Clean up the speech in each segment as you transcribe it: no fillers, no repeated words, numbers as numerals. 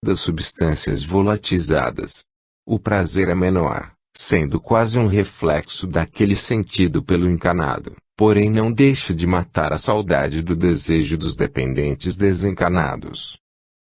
das substâncias volatizadas. O prazer é menor, sendo quase um reflexo daquele sentido pelo encarnado, porém não deixa de matar a saudade do desejo dos dependentes desencarnados.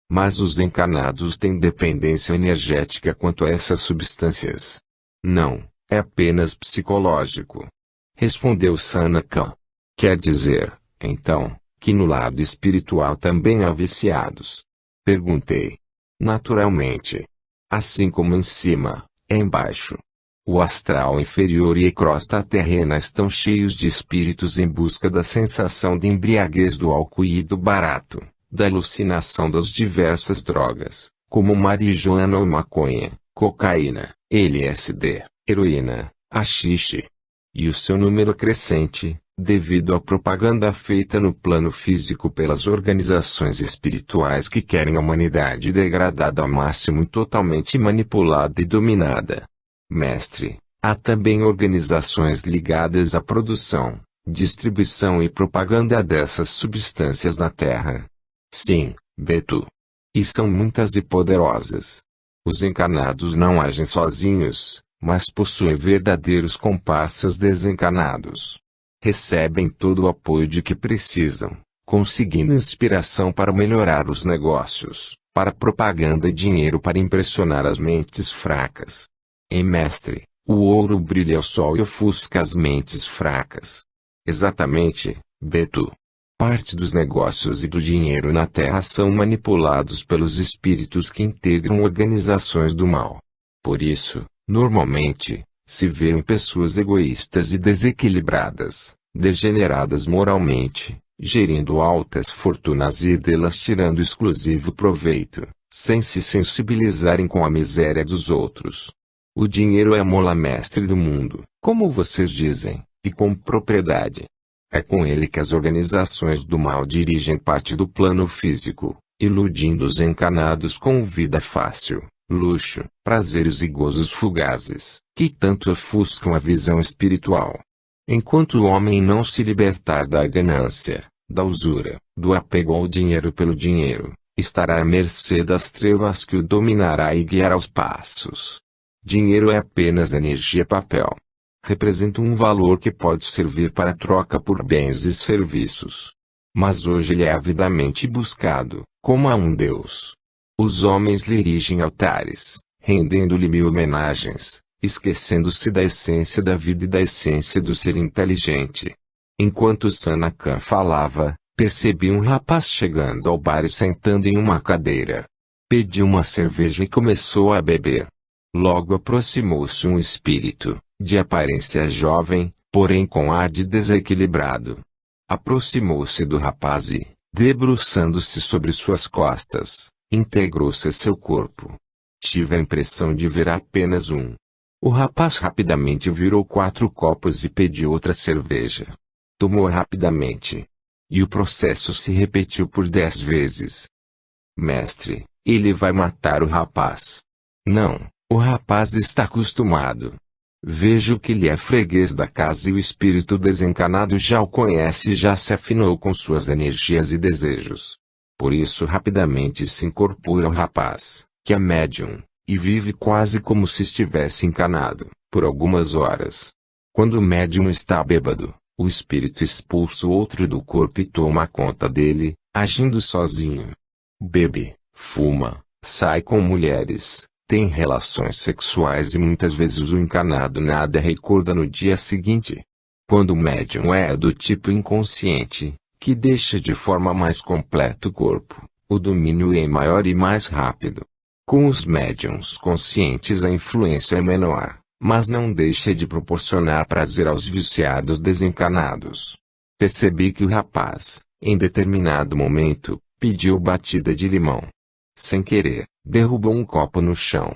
Mas os encarnados têm dependência energética quanto a essas substâncias? Não, é apenas psicológico. Respondeu Sanakhan. Quer dizer, então, que no lado espiritual também há viciados? Perguntei. Naturalmente. Assim como em cima, é embaixo. O astral inferior e a crosta terrena estão cheios de espíritos em busca da sensação de embriaguez do álcool e do barato, da alucinação das diversas drogas, como marijuana ou maconha, cocaína, LSD, heroína, haxixe. E o seu número crescente, devido à propaganda feita no plano físico pelas organizações espirituais que querem a humanidade degradada ao máximo e totalmente manipulada e dominada. Mestre, há também organizações ligadas à produção, distribuição e propaganda dessas substâncias na Terra. Sim, Beto. E são muitas e poderosas. Os encarnados não agem sozinhos, mas possuem verdadeiros comparsas desencarnados. Recebem todo o apoio de que precisam, conseguindo inspiração para melhorar os negócios, para propaganda e dinheiro para impressionar as mentes fracas. Mestre, o ouro brilha ao sol e ofusca as mentes fracas. Exatamente, Beto. Parte dos negócios e do dinheiro na Terra são manipulados pelos espíritos que integram organizações do mal. Por isso, normalmente, se vêem pessoas egoístas e desequilibradas, degeneradas moralmente, gerindo altas fortunas e delas tirando exclusivo proveito, sem se sensibilizarem com a miséria dos outros. O dinheiro é a mola mestre do mundo, como vocês dizem, e com propriedade. É com ele que as organizações do mal dirigem parte do plano físico, iludindo os encarnados com vida fácil, luxo, prazeres e gozos fugazes, que tanto ofuscam a visão espiritual. Enquanto o homem não se libertar da ganância, da usura, do apego ao dinheiro pelo dinheiro, estará à mercê das trevas que o dominará e guiará os passos. Dinheiro é apenas energia papel. Representa um valor que pode servir para troca por bens e serviços. Mas hoje ele é avidamente buscado, como a um Deus. Os homens lhe erigem altares, rendendo-lhe mil homenagens, esquecendo-se da essência da vida e da essência do ser inteligente. Enquanto Sanakhan falava, percebi um rapaz chegando ao bar e sentando em uma cadeira. Pediu uma cerveja e começou a beber. Logo aproximou-se um espírito, de aparência jovem, porém com ar de desequilibrado. Aproximou-se do rapaz e, debruçando-se sobre suas costas, integrou-se a seu corpo. Tive a impressão de ver apenas um. O rapaz rapidamente virou 4 copos e pediu outra cerveja. Tomou rapidamente. E o processo se repetiu por 10 vezes. Mestre, ele vai matar o rapaz. Não, o rapaz está acostumado. Vejo que ele é freguês da casa e o espírito desencarnado já o conhece e já se afinou com suas energias e desejos. Por isso rapidamente se incorpora ao rapaz, que é médium, e vive quase como se estivesse encarnado, por algumas horas. Quando o médium está bêbado, o espírito expulsa o outro do corpo e toma conta dele, agindo sozinho. Bebe, fuma, sai com mulheres, tem relações sexuais e muitas vezes o encarnado nada recorda no dia seguinte. Quando o médium é do tipo inconsciente, que deixa de forma mais completa o corpo, o domínio é maior e mais rápido. Com os médiums conscientes a influência é menor, mas não deixa de proporcionar prazer aos viciados desencarnados. Percebi que o rapaz, em determinado momento, pediu batida de limão. Sem querer, derrubou um copo no chão.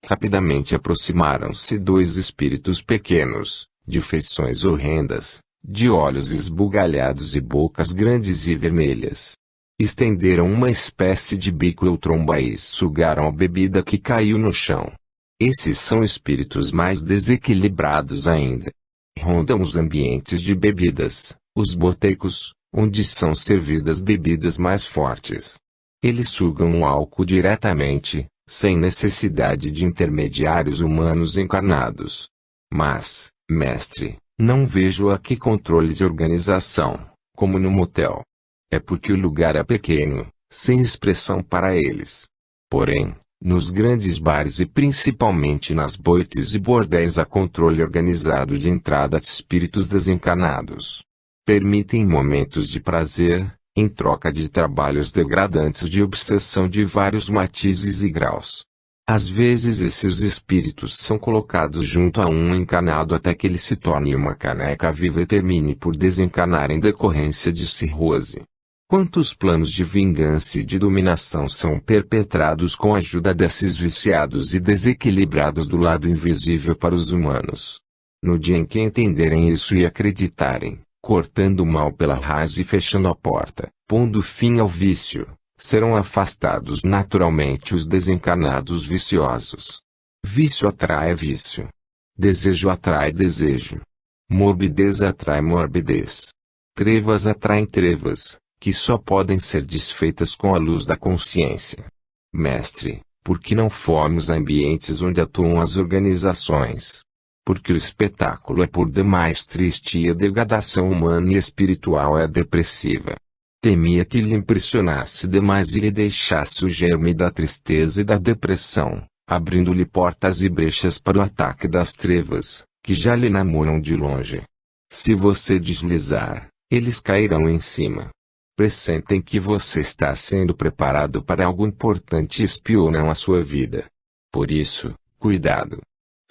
Rapidamente aproximaram-se 2 espíritos pequenos, de feições horrendas, de olhos esbugalhados e bocas grandes e vermelhas. Estenderam uma espécie de bico ou tromba e sugaram a bebida que caiu no chão. Esses são espíritos mais desequilibrados ainda. Rondam os ambientes de bebidas, os botecos, onde são servidas bebidas mais fortes. Eles sugam o álcool diretamente, sem necessidade de intermediários humanos encarnados. Mas, mestre, não vejo aqui controle de organização, como no motel. É porque o lugar é pequeno, sem expressão para eles. Porém, nos grandes bares e principalmente nas boites e bordéis há controle organizado de entrada de espíritos desencarnados. Permitem momentos de prazer, em troca de trabalhos degradantes de obsessão de vários matizes e graus. Às vezes esses espíritos são colocados junto a um encarnado até que ele se torne uma caneca viva e termine por desencarnar em decorrência de cirrose. Quantos planos de vingança e de dominação são perpetrados com a ajuda desses viciados e desequilibrados do lado invisível para os humanos? No dia em que entenderem isso e acreditarem, cortando o mal pela raiz e fechando a porta, pondo fim ao vício, serão afastados naturalmente os desencarnados viciosos. Vício atrai vício. Desejo atrai desejo. Morbidez atrai morbidez. Trevas atraem trevas, que só podem ser desfeitas com a luz da consciência. Mestre, por que não fomos a ambientes onde atuam as organizações? Porque o espetáculo é por demais triste e a degradação humana e espiritual é depressiva. Temia que lhe impressionasse demais e lhe deixasse o germe da tristeza e da depressão, abrindo-lhe portas e brechas para o ataque das trevas, que já lhe namoram de longe. Se você deslizar, eles cairão em cima. Pressentem que você está sendo preparado para algo importante e espionam a sua vida. Por isso, cuidado.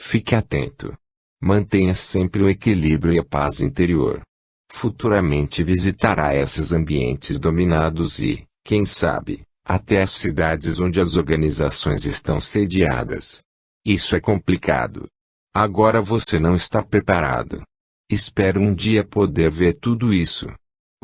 Fique atento. Mantenha sempre o equilíbrio e a paz interior. Futuramente visitará esses ambientes dominados e, quem sabe, até as cidades onde as organizações estão sediadas. Isso é complicado. Agora você não está preparado. Espero um dia poder ver tudo isso.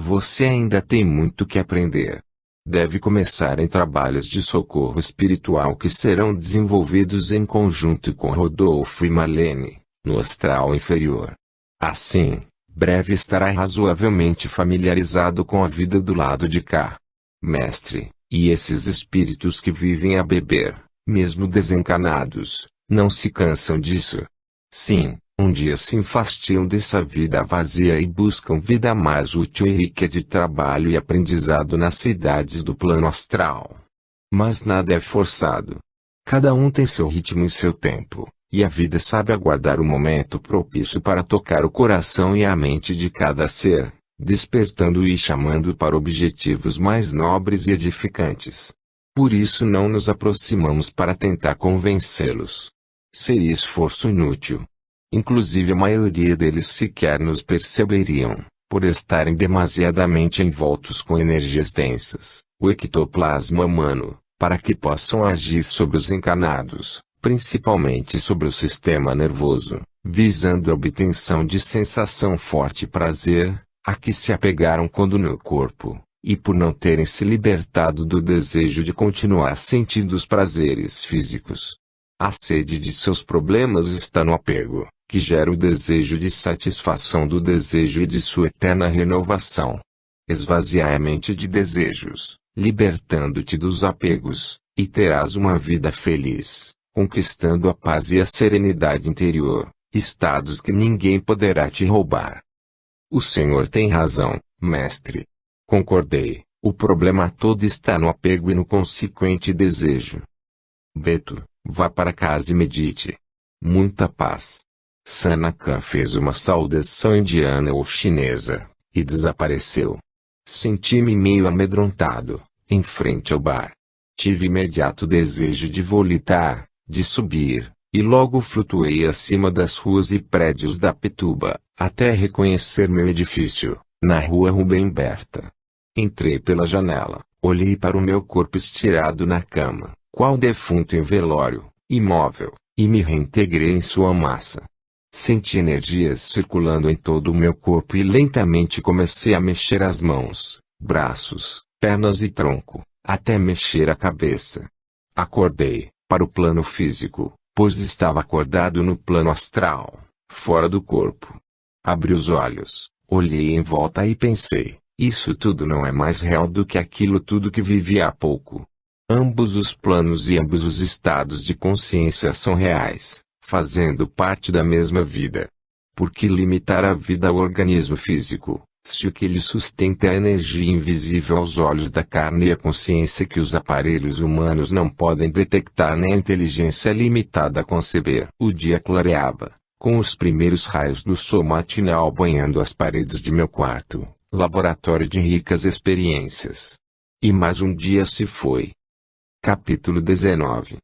Você ainda tem muito que aprender. Deve começar em trabalhos de socorro espiritual que serão desenvolvidos em conjunto com Rodolfo e Marlene, no astral inferior. Assim, breve estará razoavelmente familiarizado com a vida do lado de cá. Mestre, e esses espíritos que vivem a beber, mesmo desencarnados, não se cansam disso? Sim. Um dia se enfastiam dessa vida vazia e buscam vida mais útil e rica de trabalho e aprendizado nas cidades do plano astral. Mas nada é forçado. Cada um tem seu ritmo e seu tempo, e a vida sabe aguardar o momento propício para tocar o coração e a mente de cada ser, despertando e chamando para objetivos mais nobres e edificantes. Por isso não nos aproximamos para tentar convencê-los. Seria esforço inútil. Inclusive a maioria deles sequer nos perceberiam, por estarem demasiadamente envoltos com energias densas, o ectoplasma humano, para que possam agir sobre os encarnados, principalmente sobre o sistema nervoso, visando a obtenção de sensação forte e prazer, a que se apegaram quando no corpo, e por não terem se libertado do desejo de continuar sentindo os prazeres físicos. A sede de seus problemas está no apego, que gera o desejo de satisfação do desejo e de sua eterna renovação. Esvaziai a mente de desejos, libertando-te dos apegos, e terás uma vida feliz, conquistando a paz e a serenidade interior, estados que ninguém poderá te roubar. O Senhor tem razão, mestre. Concordei, o problema todo está no apego e no consequente desejo. Beto, vá para casa e medite. Muita paz. Sanakan fez uma saudação indiana ou chinesa, e desapareceu. Senti-me meio amedrontado, em frente ao bar. Tive imediato desejo de volitar, de subir, e logo flutuei acima das ruas e prédios da Pituba, até reconhecer meu edifício, na rua Rubem Berta. Entrei pela janela, olhei para o meu corpo estirado na cama, qual defunto em velório, imóvel, e me reintegrei em sua massa. Senti energias circulando em todo o meu corpo e lentamente comecei a mexer as mãos, braços, pernas e tronco, até mexer a cabeça. Acordei, para o plano físico, pois estava acordado no plano astral, fora do corpo. Abri os olhos, olhei em volta e pensei, Isso tudo não é mais real do que aquilo tudo que vivi há pouco. Ambos os planos e ambos os estados de consciência são reais, fazendo parte da mesma vida. Por que limitar a vida ao organismo físico, se o que lhe sustenta é a energia invisível aos olhos da carne e a consciência que os aparelhos humanos não podem detectar nem a inteligência limitada a conceber? O dia clareava, com os primeiros raios do sol matinal banhando as paredes de meu quarto, laboratório de ricas experiências. E mais um dia se foi. Capítulo 19.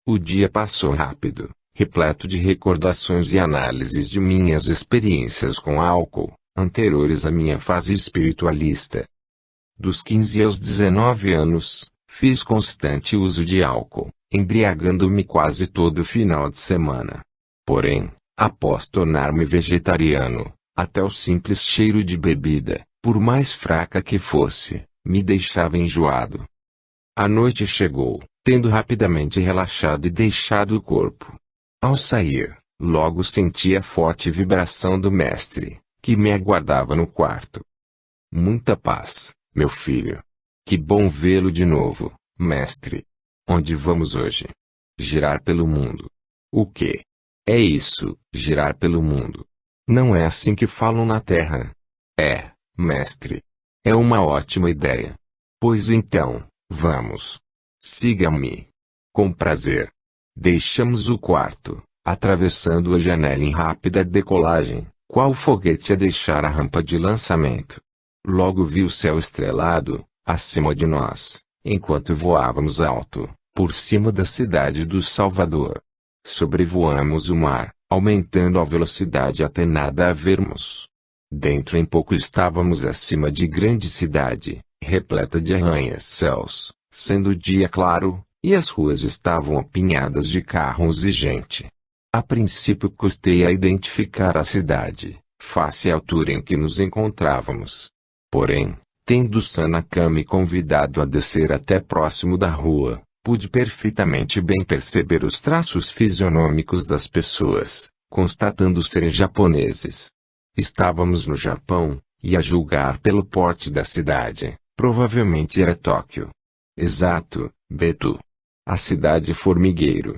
O dia passou rápido, repleto de recordações e análises de minhas experiências com álcool, anteriores à minha fase espiritualista. Dos 15 aos 19 anos, fiz constante uso de álcool, embriagando-me quase todo final de semana. Porém, após tornar-me vegetariano, até o simples cheiro de bebida, por mais fraca que fosse, me deixava enjoado. A noite chegou, tendo rapidamente relaxado e deixado o corpo. Ao sair, logo senti a forte vibração do mestre, que me aguardava no quarto. Muita paz, meu filho. Que bom vê-lo de novo, mestre. Onde vamos hoje? Girar pelo mundo. O quê? É isso, girar pelo mundo. Não é assim que falam na Terra. É, mestre. É uma ótima ideia. Pois então, vamos. Siga-me. Com prazer. Deixamos o quarto, atravessando a janela em rápida decolagem, qual foguete a deixar a rampa de lançamento. Logo vi o céu estrelado, acima de nós, enquanto voávamos alto, por cima da cidade do Salvador. Sobrevoamos o mar, aumentando a velocidade até nada a vermos. Dentro em pouco estávamos acima de grande cidade, repleta de arranha-céus, sendo dia claro, e as ruas estavam apinhadas de carros e gente. A princípio custei a identificar a cidade, face à altura em que nos encontrávamos. Porém, tendo Sanaka me convidado a descer até próximo da rua, pude perfeitamente bem perceber os traços fisionômicos das pessoas, constatando serem japoneses. Estávamos no Japão, e a julgar pelo porte da cidade, provavelmente era Tóquio. Exato, Beto. A cidade formigueiro.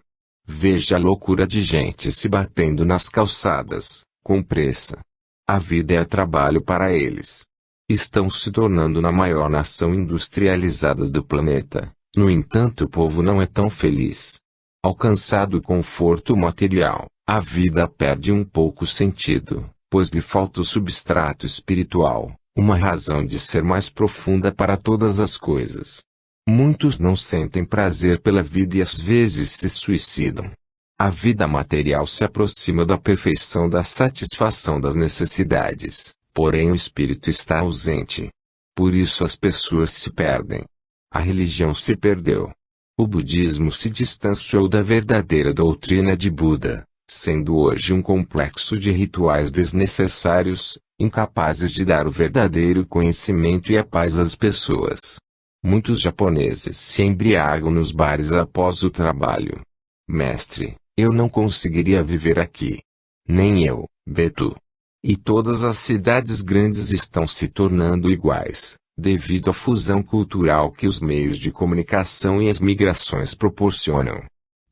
Veja a loucura de gente se batendo nas calçadas, com pressa. A vida é trabalho para eles. Estão se tornando na maior nação industrializada do planeta. No entanto, o povo não é tão feliz. Alcançado o conforto material, a vida perde um pouco sentido, pois lhe falta o substrato espiritual, uma razão de ser mais profunda para todas as coisas. Muitos não sentem prazer pela vida e às vezes se suicidam. A vida material se aproxima da perfeição da satisfação das necessidades, porém o espírito está ausente. Por isso as pessoas se perdem. A religião se perdeu. O budismo se distanciou da verdadeira doutrina de Buda, sendo hoje um complexo de rituais desnecessários, incapazes de dar o verdadeiro conhecimento e a paz às pessoas. Muitos japoneses se embriagam nos bares após o trabalho. Mestre, eu não conseguiria viver aqui. Nem eu, Beto. E todas as cidades grandes estão se tornando iguais, devido à fusão cultural que os meios de comunicação e as migrações proporcionam.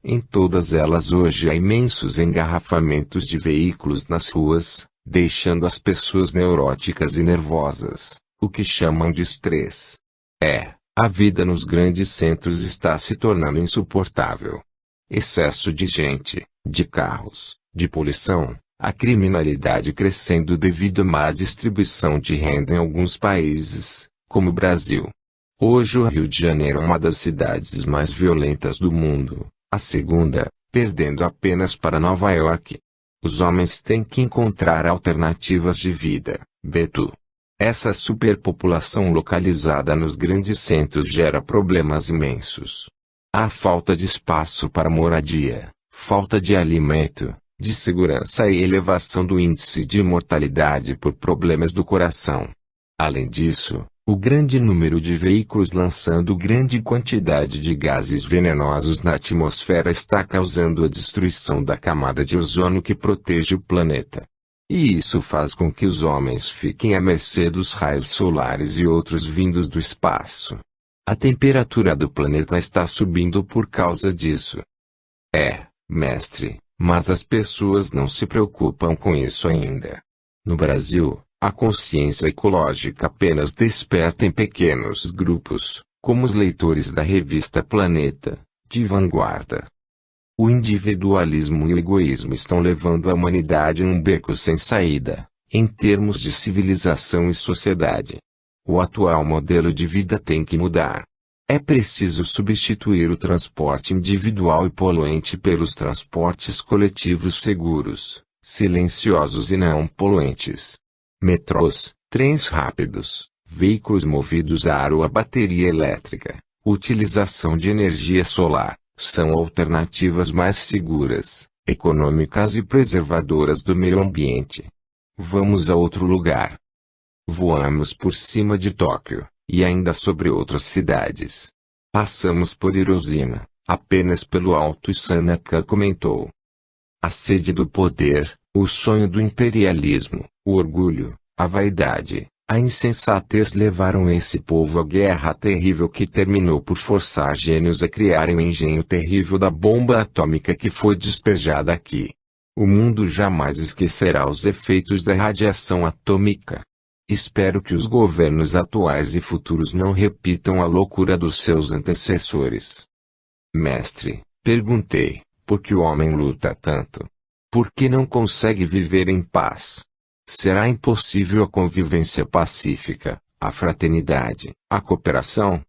Em todas elas hoje há imensos engarrafamentos de veículos nas ruas, deixando as pessoas neuróticas e nervosas, o que chamam de estresse. A vida nos grandes centros está se tornando insuportável. Excesso de gente, de carros, de poluição, a criminalidade crescendo devido à má distribuição de renda em alguns países, como o Brasil. Hoje o Rio de Janeiro é uma das cidades mais violentas do mundo, a segunda, perdendo apenas para Nova York. Os homens têm que encontrar alternativas de vida, Beto. Essa superpopulação localizada nos grandes centros gera problemas imensos. Há falta de espaço para moradia, falta de alimento, de segurança e elevação do índice de mortalidade por problemas do coração. Além disso, o grande número de veículos lançando grande quantidade de gases venenosos na atmosfera está causando a destruição da camada de ozono que protege o planeta. E isso faz com que os homens fiquem à mercê dos raios solares e outros vindos do espaço. A temperatura do planeta está subindo por causa disso. Mestre, mas as pessoas não se preocupam com isso ainda. No Brasil, a consciência ecológica apenas desperta em pequenos grupos, como os leitores da revista Planeta, de vanguarda. O individualismo e o egoísmo estão levando a humanidade num beco sem saída, em termos de civilização e sociedade. O atual modelo de vida tem que mudar. É preciso substituir o transporte individual e poluente pelos transportes coletivos seguros, silenciosos e não poluentes. Metrôs, trens rápidos, veículos movidos a ar ou a bateria elétrica, utilização de energia solar, são alternativas mais seguras, econômicas e preservadoras do meio ambiente. Vamos a outro lugar. Voamos por cima de Tóquio, e ainda sobre outras cidades. Passamos por Hiroshima, apenas pelo alto, e Sanaka comentou. A sede do poder, o sonho do imperialismo, o orgulho, a vaidade, a insensatez levaram esse povo à guerra terrível que terminou por forçar gênios a criarem o engenho terrível da bomba atômica que foi despejada aqui. O mundo jamais esquecerá os efeitos da radiação atômica. Espero que os governos atuais e futuros não repitam a loucura dos seus antecessores. Mestre, perguntei, por que o homem luta tanto? Por que não consegue viver em paz? Será impossível a convivência pacífica, a fraternidade, a cooperação?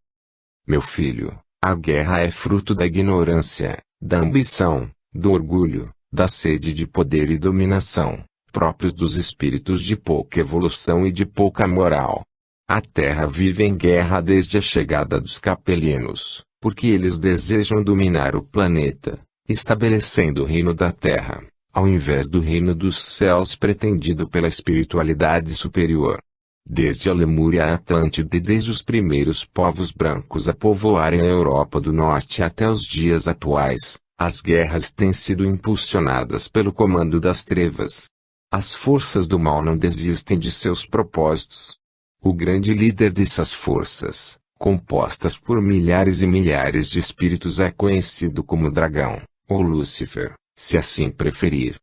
Meu filho, a guerra é fruto da ignorância, da ambição, do orgulho, da sede de poder e dominação, próprios dos espíritos de pouca evolução e de pouca moral. A Terra vive em guerra desde a chegada dos capelinos, porque eles desejam dominar o planeta, estabelecendo o reino da Terra, ao invés do reino dos céus pretendido pela espiritualidade superior. Desde a Lemúria a Atlântida e desde os primeiros povos brancos a povoarem a Europa do Norte até os dias atuais, as guerras têm sido impulsionadas pelo comando das trevas. As forças do mal não desistem de seus propósitos. O grande líder dessas forças, compostas por milhares e milhares de espíritos, é conhecido como Dragão, ou Lúcifer, se assim preferir.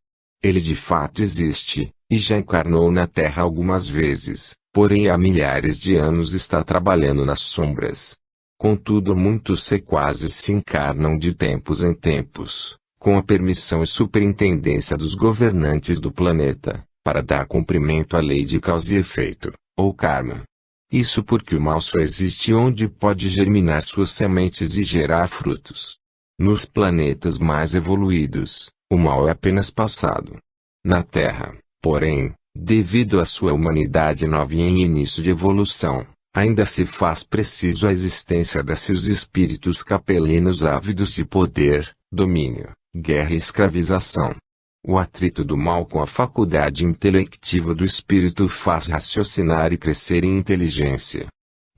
Ele de fato existe, e já encarnou na Terra algumas vezes, porém há milhares de anos está trabalhando nas sombras. Contudo, muitos sequazes se encarnam de tempos em tempos, com a permissão e superintendência dos governantes do planeta, para dar cumprimento à lei de causa e efeito, ou karma. Isso porque o mal só existe onde pode germinar suas sementes e gerar frutos. Nos planetas mais evoluídos, o mal é apenas passado. Na Terra, porém, devido à sua humanidade nova e em início de evolução, ainda se faz preciso a existência desses espíritos capelinos ávidos de poder, domínio, guerra e escravização. O atrito do mal com a faculdade intelectiva do espírito faz raciocinar e crescer em inteligência.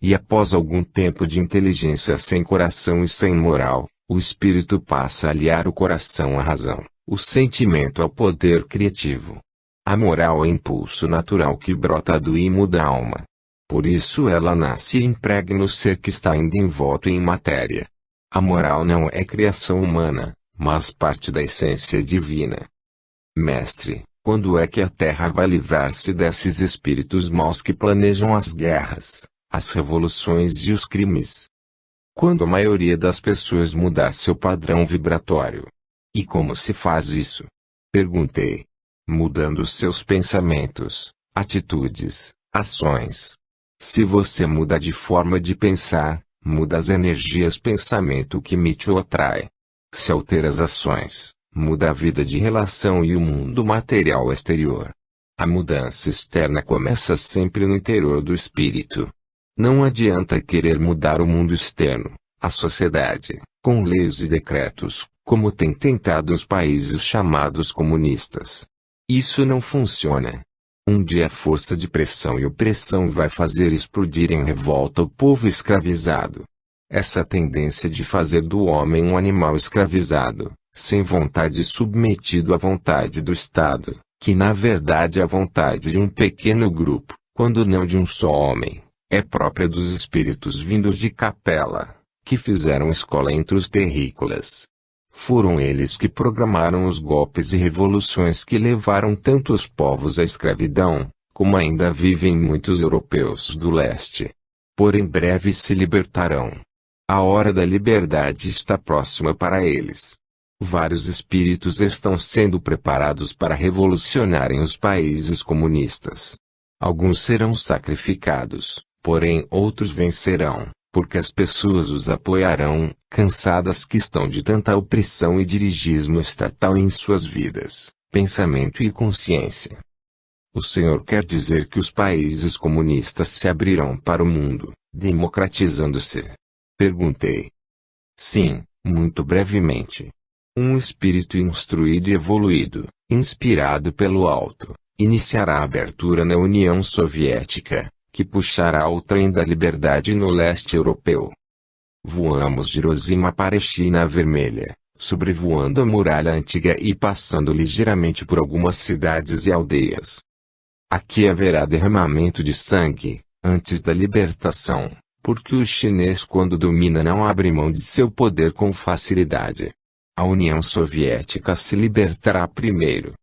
E após algum tempo de inteligência sem coração e sem moral, o espírito passa a aliar o coração à razão, o sentimento ao poder criativo. A moral é impulso natural que brota do imo da alma. Por isso ela nasce e impregna o ser que está ainda envolto em matéria. A moral não é criação humana, mas parte da essência divina. Mestre, quando é que a Terra vai livrar-se desses espíritos maus que planejam as guerras, as revoluções e os crimes? Quando a maioria das pessoas mudar seu padrão vibratório. E como se faz isso? Perguntei. Mudando seus pensamentos, atitudes, ações. Se você muda de forma de pensar, muda as energias pensamento que emite ou atrai. Se altera as ações, muda a vida de relação e o mundo material exterior. A mudança externa começa sempre no interior do espírito. Não adianta querer mudar o mundo externo, a sociedade, com leis e decretos, como tem tentado os países chamados comunistas. Isso não funciona. Um dia a força de pressão e opressão vai fazer explodir em revolta o povo escravizado. Essa tendência de fazer do homem um animal escravizado, sem vontade e submetido à vontade do Estado, que na verdade a vontade de um pequeno grupo, quando não de um só homem, é própria dos espíritos vindos de Capela, que fizeram escola entre os terrícolas. Foram eles que programaram os golpes e revoluções que levaram tanto os povos à escravidão, como ainda vivem muitos europeus do leste. Porém breve se libertarão. A hora da liberdade está próxima para eles. Vários espíritos estão sendo preparados para revolucionarem os países comunistas. Alguns serão sacrificados, porém outros vencerão, porque as pessoas os apoiarão, cansadas que estão de tanta opressão e dirigismo estatal em suas vidas, pensamento e consciência. O Senhor quer dizer que os países comunistas se abrirão para o mundo, democratizando-se? Perguntei. Sim, muito brevemente. Um espírito instruído e evoluído, inspirado pelo alto, iniciará a abertura na União Soviética, que puxará o trem da liberdade no leste europeu. Voamos de Hiroshima para China Vermelha, sobrevoando a muralha antiga e passando ligeiramente por algumas cidades e aldeias. Aqui haverá derramamento de sangue, antes da libertação, porque o chinês quando domina não abre mão de seu poder com facilidade. A União Soviética se libertará primeiro.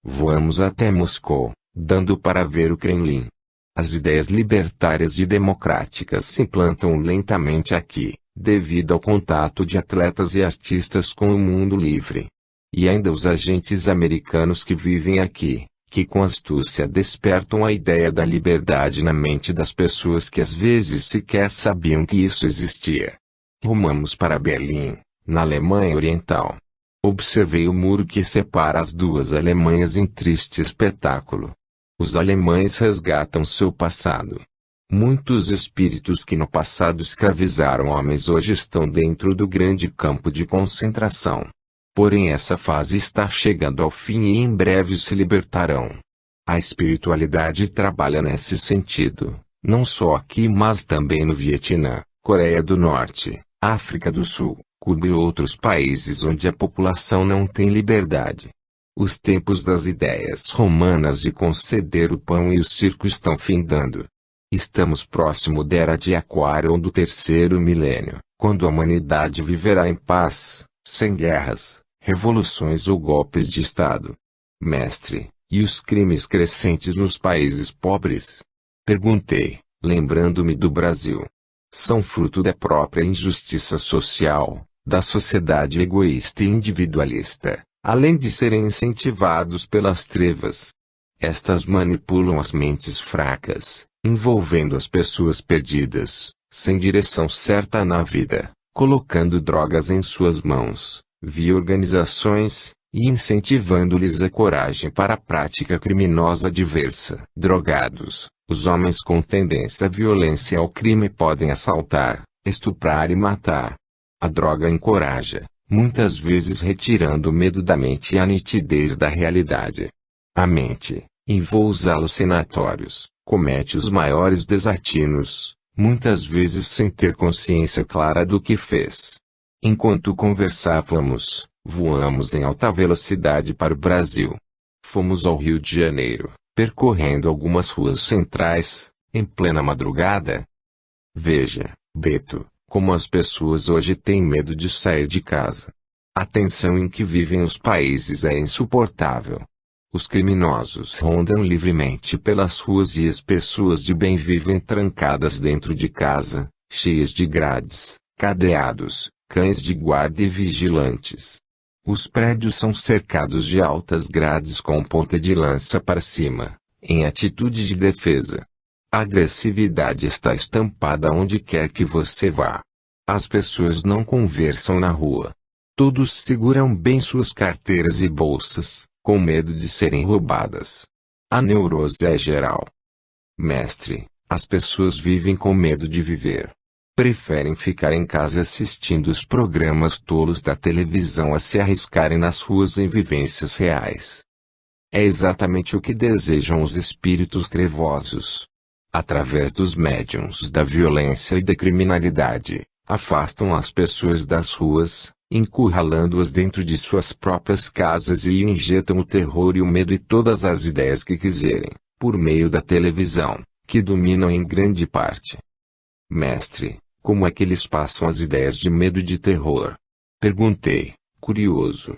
Voamos até Moscou, dando para ver o Kremlin. As ideias libertárias e democráticas se implantam lentamente aqui, devido ao contato de atletas e artistas com o mundo livre. E ainda os agentes americanos que vivem aqui, que com astúcia despertam a ideia da liberdade na mente das pessoas que às vezes sequer sabiam que isso existia. Rumamos para Berlim, na Alemanha Oriental. Observei o muro que separa as duas Alemanhas em triste espetáculo. Os alemães resgatam seu passado. Muitos espíritos que no passado escravizaram homens hoje estão dentro do grande campo de concentração. Porém essa fase está chegando ao fim e em breve se libertarão. A espiritualidade trabalha nesse sentido, não só aqui mas também no Vietnã, Coreia do Norte, África do Sul, Cuba e outros países onde a população não tem liberdade. Os tempos das ideias romanas de conceder o pão e o circo estão findando. Estamos próximo da era de Aquário ou do terceiro milênio, quando a humanidade viverá em paz, sem guerras, revoluções ou golpes de Estado. Mestre, e os crimes crescentes nos países pobres? Perguntei, lembrando-me do Brasil. São fruto da própria injustiça social, da sociedade egoísta e individualista, além de serem incentivados pelas trevas. Estas manipulam as mentes fracas, envolvendo as pessoas perdidas, sem direção certa na vida, colocando drogas em suas mãos, via organizações, e incentivando-lhes a coragem para a prática criminosa diversa. Drogados, os homens com tendência à violência e ao crime podem assaltar, estuprar e matar. A droga encoraja, muitas vezes retirando o medo da mente e a nitidez da realidade. A mente, em voos alucinatórios, comete os maiores desatinos, muitas vezes sem ter consciência clara do que fez. Enquanto conversávamos, voamos em alta velocidade para o Brasil. Fomos ao Rio de Janeiro, percorrendo algumas ruas centrais, em plena madrugada. Veja, Beto, como as pessoas hoje têm medo de sair de casa. A tensão em que vivem os países é insuportável. Os criminosos rondam livremente pelas ruas e as pessoas de bem vivem trancadas dentro de casa, cheias de grades, cadeados, cães de guarda e vigilantes. Os prédios são cercados de altas grades com ponta de lança para cima, em atitude de defesa. A agressividade está estampada onde quer que você vá. As pessoas não conversam na rua. Todos seguram bem suas carteiras e bolsas, com medo de serem roubadas. A neurose é geral. Mestre, as pessoas vivem com medo de viver. Preferem ficar em casa assistindo os programas tolos da televisão a se arriscarem nas ruas em vivências reais. É exatamente o que desejam os espíritos trevosos. Através dos médiuns da violência e da criminalidade, afastam as pessoas das ruas, encurralando-as dentro de suas próprias casas e injetam o terror e o medo e todas as ideias que quiserem, por meio da televisão, que dominam em grande parte. Mestre, como é que eles passam as ideias de medo e de terror? Perguntei, curioso.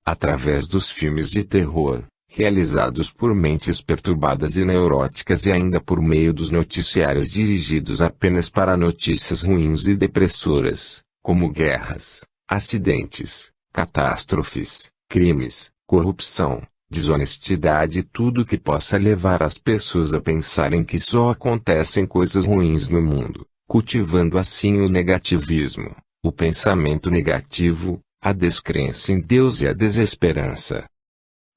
Através dos filmes de terror, realizados por mentes perturbadas e neuróticas e ainda por meio dos noticiários dirigidos apenas para notícias ruins e depressoras, como guerras, acidentes, catástrofes, crimes, corrupção, desonestidade e tudo que possa levar as pessoas a pensarem que só acontecem coisas ruins no mundo, cultivando assim o negativismo, o pensamento negativo, a descrença em Deus e a desesperança.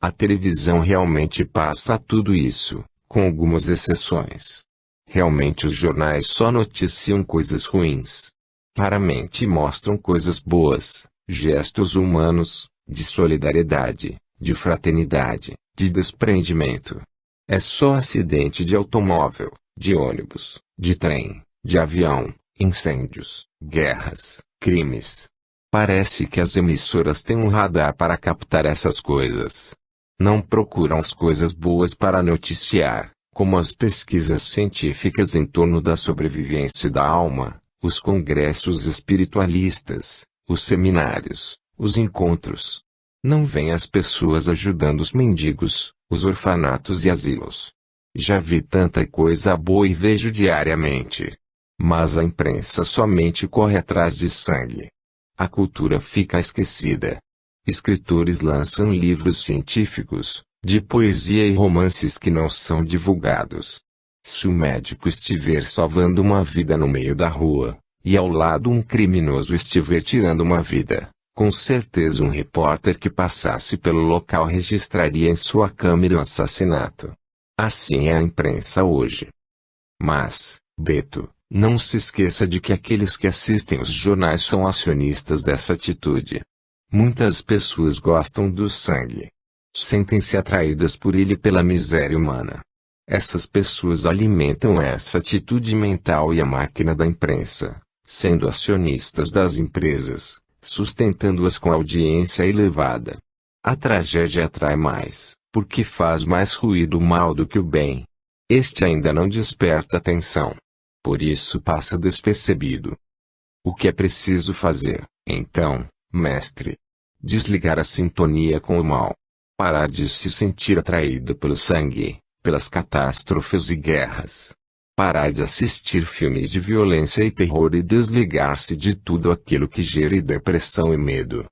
A televisão realmente passa tudo isso, com algumas exceções. Realmente os jornais só noticiam coisas ruins. Raramente mostram coisas boas, gestos humanos, de solidariedade, de fraternidade, de desprendimento. É só acidente de automóvel, de ônibus, de trem, de avião, incêndios, guerras, crimes. Parece que as emissoras têm um radar para captar essas coisas. Não procuram as coisas boas para noticiar, como as pesquisas científicas em torno da sobrevivência da alma, os congressos espiritualistas, os seminários, os encontros. Não vêm as pessoas ajudando os mendigos, os orfanatos e asilos. Já vi tanta coisa boa e vejo diariamente. Mas a imprensa somente corre atrás de sangue. A cultura fica esquecida. Escritores lançam livros científicos, de poesia e romances que não são divulgados. Se o médico estiver salvando uma vida no meio da rua, e ao lado um criminoso estiver tirando uma vida, com certeza um repórter que passasse pelo local registraria em sua câmera o assassinato. Assim é a imprensa hoje. Mas, Beto, não se esqueça de que aqueles que assistem os jornais são acionistas dessa atitude. Muitas pessoas gostam do sangue. Sentem-se atraídas por ele e pela miséria humana. Essas pessoas alimentam essa atitude mental e a máquina da imprensa, sendo acionistas das empresas, sustentando-as com audiência elevada. A tragédia atrai mais, porque faz mais ruído o mal do que o bem. Este ainda não desperta atenção. Por isso passa despercebido. O que é preciso fazer, então, mestre? Desligar a sintonia com o mal. Parar de se sentir atraído pelo sangue, pelas catástrofes e guerras. Parar de assistir filmes de violência e terror e desligar-se de tudo aquilo que gere depressão e medo.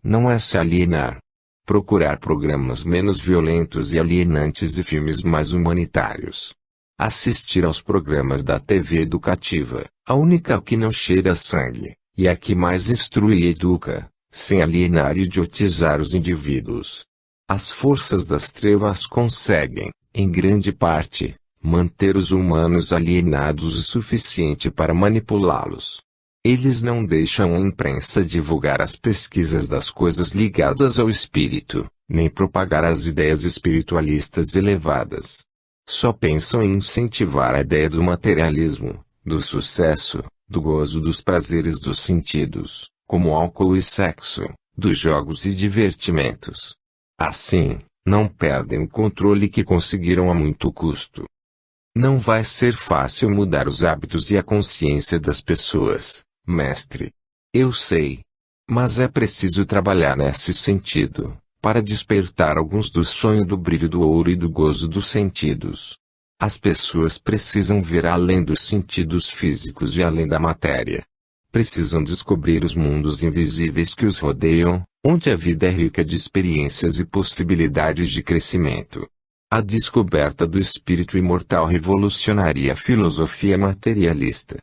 Não é se alienar. Procurar programas menos violentos e alienantes e filmes mais humanitários. Assistir aos programas da TV educativa, a única que não cheira sangue, e a que mais instrui e educa, sem alienar e idiotizar os indivíduos. As forças das trevas conseguem, em grande parte, manter os humanos alienados o suficiente para manipulá-los. Eles não deixam a imprensa divulgar as pesquisas das coisas ligadas ao espírito, nem propagar as ideias espiritualistas elevadas. Só pensam em incentivar a ideia do materialismo, do sucesso, do gozo dos prazeres dos sentidos, como álcool e sexo, dos jogos e divertimentos. Assim, não perdem o controle que conseguiram a muito custo. Não vai ser fácil mudar os hábitos e a consciência das pessoas, mestre. Eu sei. Mas é preciso trabalhar nesse sentido, para despertar alguns do sonho do brilho do ouro e do gozo dos sentidos. As pessoas precisam ver além dos sentidos físicos e além da matéria. Precisam descobrir os mundos invisíveis que os rodeiam, onde a vida é rica de experiências e possibilidades de crescimento. A descoberta do espírito imortal revolucionaria a filosofia materialista.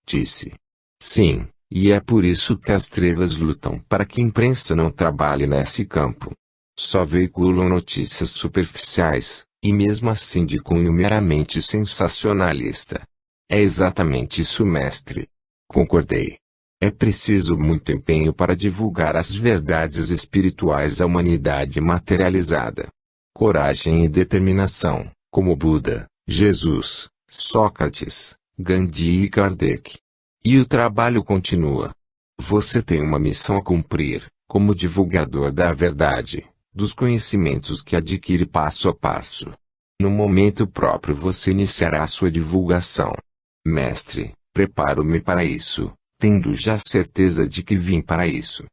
Disse. Sim, e é por isso que as trevas lutam para que a imprensa não trabalhe nesse campo. Só veiculam notícias superficiais, e mesmo assim de cunho meramente sensacionalista. É exatamente isso, mestre. Concordei. É preciso muito empenho para divulgar as verdades espirituais à humanidade materializada. Coragem e determinação, como Buda, Jesus, Sócrates, Gandhi e Kardec. E o trabalho continua. Você tem uma missão a cumprir, como divulgador da verdade, dos conhecimentos que adquire passo a passo. No momento próprio você iniciará a sua divulgação. Mestre, preparo-me para isso, tendo já certeza de que vim para isso.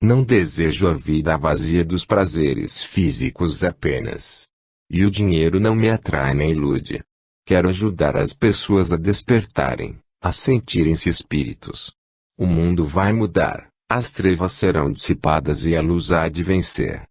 Não desejo a vida vazia dos prazeres físicos apenas. E o dinheiro não me atrai nem ilude. Quero ajudar as pessoas a despertarem, a sentirem-se espíritos. O mundo vai mudar, as trevas serão dissipadas e a luz há de vencer.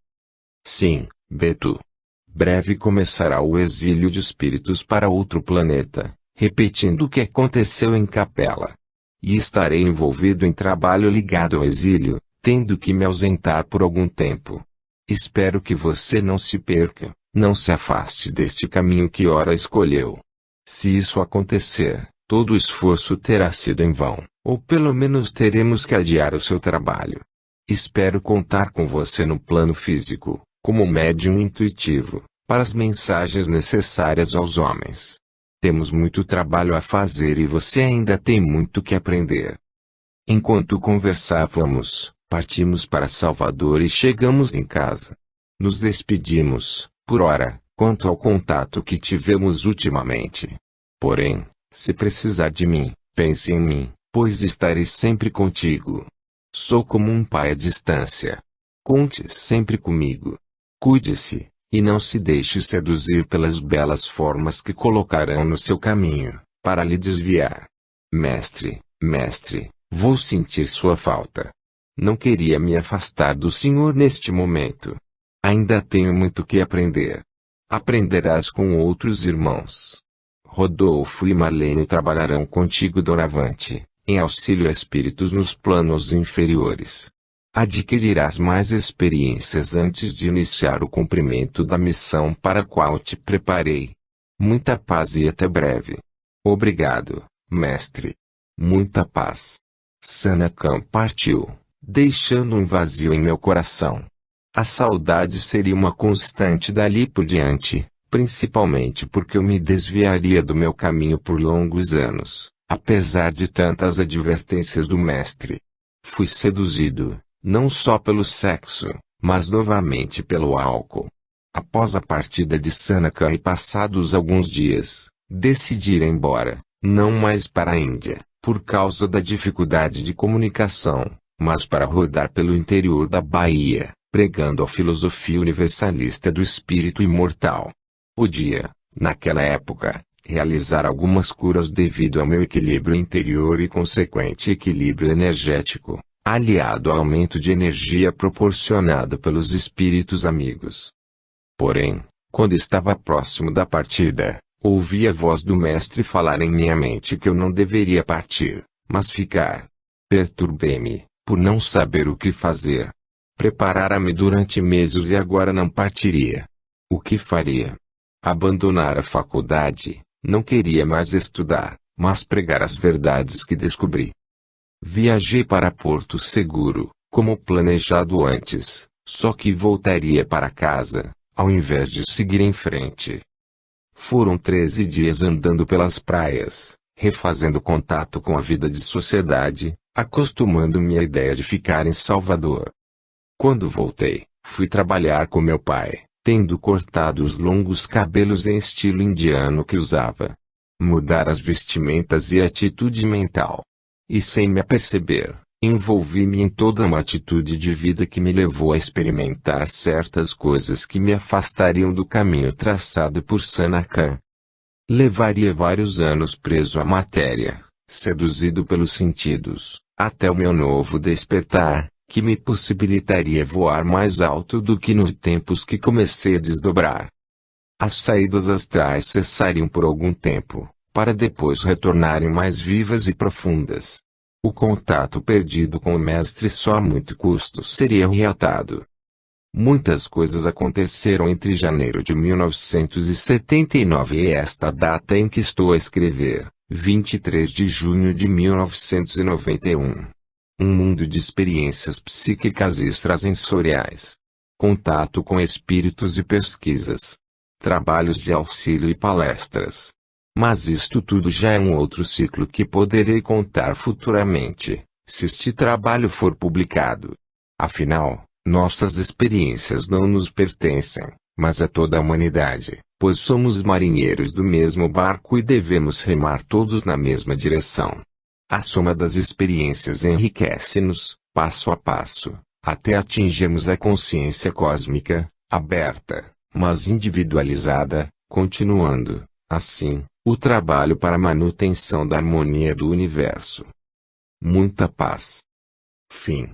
Sim, Beto. Breve começará o exílio de espíritos para outro planeta, repetindo o que aconteceu em Capela. E estarei envolvido em trabalho ligado ao exílio, tendo que me ausentar por algum tempo. Espero que você não se perca, não se afaste deste caminho que ora escolheu. Se isso acontecer, todo o esforço terá sido em vão, ou pelo menos teremos que adiar o seu trabalho. Espero contar com você no plano físico, como médium intuitivo, para as mensagens necessárias aos homens. Temos muito trabalho a fazer e você ainda tem muito que aprender. Enquanto conversávamos, partimos para Salvador e chegamos em casa. Nos despedimos, por hora, quanto ao contato que tivemos ultimamente. Porém, se precisar de mim, pense em mim, pois estarei sempre contigo. Sou como um pai à distância. Conte sempre comigo. Cuide-se, e não se deixe seduzir pelas belas formas que colocarão no seu caminho, para lhe desviar. Mestre, vou sentir sua falta. Não queria me afastar do Senhor neste momento. Ainda tenho muito que aprender. Aprenderás com outros irmãos. Rodolfo e Marlene trabalharão contigo doravante, em auxílio a espíritos nos planos inferiores. Adquirirás mais experiências antes de iniciar o cumprimento da missão para a qual te preparei. Muita paz e até breve. Obrigado, mestre. Muita paz. Sanakam partiu, deixando um vazio em meu coração. A saudade seria uma constante dali por diante, principalmente porque eu me desviaria do meu caminho por longos anos, apesar de tantas advertências do mestre. Fui seduzido, não só pelo sexo, mas novamente pelo álcool. Após a partida de Sanakam e passados alguns dias, decidi ir embora, não mais para a Índia, por causa da dificuldade de comunicação, mas para rodar pelo interior da Bahia, pregando a filosofia universalista do espírito imortal. Podia, naquela época, realizar algumas curas devido ao meu equilíbrio interior e consequente equilíbrio energético, aliado ao aumento de energia proporcionado pelos espíritos amigos. Porém, quando estava próximo da partida, ouvi a voz do mestre falar em minha mente que eu não deveria partir, mas ficar. Perturbei-me, por não saber o que fazer. Preparara-me durante meses e agora não partiria. O que faria? Abandonar a faculdade, não queria mais estudar, mas pregar as verdades que descobri. Viajei para Porto Seguro, como planejado antes, só que voltaria para casa, ao invés de seguir em frente. Foram 13 dias andando pelas praias, refazendo contato com a vida de sociedade, acostumando-me à ideia de ficar em Salvador. Quando voltei, fui trabalhar com meu pai, tendo cortado os longos cabelos em estilo indiano que usava. Mudar as vestimentas e a atitude mental. E sem me aperceber, envolvi-me em toda uma atitude de vida que me levou a experimentar certas coisas que me afastariam do caminho traçado por Sanakam. Levaria vários anos preso à matéria, seduzido pelos sentidos, até o meu novo despertar, que me possibilitaria voar mais alto do que nos tempos que comecei a desdobrar. As saídas astrais cessariam por algum tempo, para depois retornarem mais vivas e profundas. O contato perdido com o mestre só a muito custo seria reatado. Muitas coisas aconteceram entre janeiro de 1979 e esta data em que estou a escrever, 23 de junho de 1991. Um mundo de experiências psíquicas e extrasensoriais. Contato com espíritos e pesquisas. Trabalhos de auxílio e palestras. Mas isto tudo já é um outro ciclo que poderei contar futuramente, se este trabalho for publicado. Afinal, nossas experiências não nos pertencem, mas a toda a humanidade, pois somos marinheiros do mesmo barco e devemos remar todos na mesma direção. A soma das experiências enriquece-nos, passo a passo, até atingirmos a consciência cósmica, aberta, mas individualizada, continuando, assim, o trabalho para a manutenção da harmonia do universo. Muita paz. Fim.